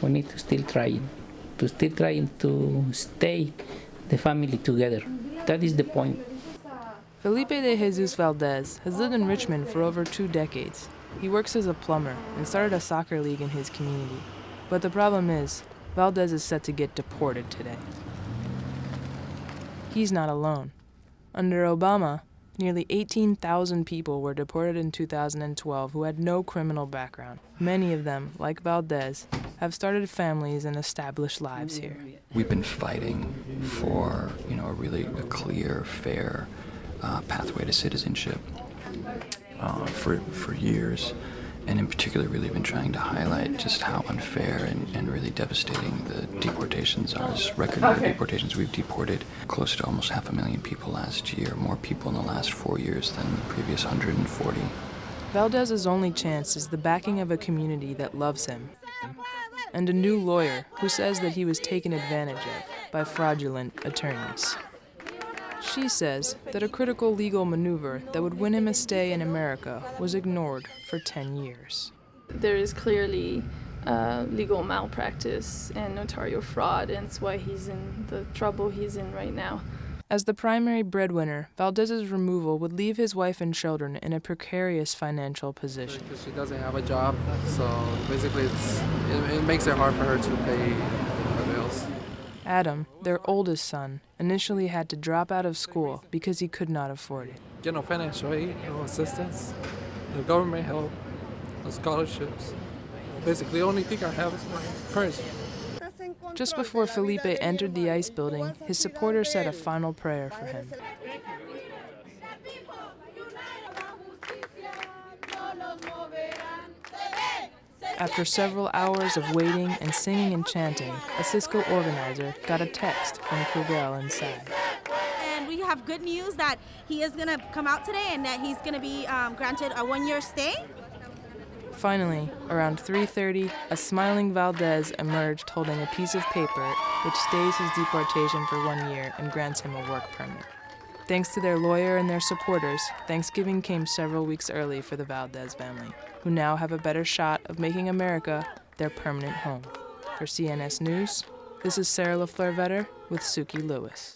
We need to still trying to stay the family together. That is the point. Felipe de Jesus Valdez has lived in Richmond for over 2 decades. He works as a plumber and started a soccer league in his community. But the problem is, Valdez is set to get deported today. He's not alone. Under Obama, nearly 18,000 people were deported in 2012 who had no criminal background. Many of them, like Valdez, have started families and established lives here. We've been fighting for, a clear, fair pathway to citizenship for years, and in particular really been trying to highlight just how unfair and really devastating the deportations are. As record number of deportations, we've deported close to almost 500,000 people last year, more people in the last 4 years than the previous 140. Valdez's only chance is the backing of a community that loves him, and a new lawyer who says that he was taken advantage of by fraudulent attorneys. She says that a critical legal maneuver that would win him a stay in America was ignored for 10 years. There is clearly legal malpractice and notarial fraud, and it's why he's in the trouble he's in right now. As the primary breadwinner, Valdez's removal would leave his wife and children in a precarious financial position. Because she doesn't have a job, so basically it makes it hard for her to pay her bills. Adam, their oldest son, initially had to drop out of school because he could not afford it. Get no financial aid, no assistance, no government help, no scholarships. Basically, the only thing I have is my purse. Just before Felipe entered the ICE building, his supporters said a final prayer for him. After several hours of waiting and singing and chanting, a Cisco organizer got a text from Krugel inside. And we have good news that he is going to come out today and that he's going to be granted a 1-year stay. Finally, around 3:30, a smiling Valdez emerged holding a piece of paper which stays his deportation for 1 year and grants him a work permit. Thanks to their lawyer and their supporters, Thanksgiving came several weeks early for the Valdez family, who now have a better shot of making America their permanent home. For CNS News, this is Sarah Lafleur-Vetter with Suki Lewis.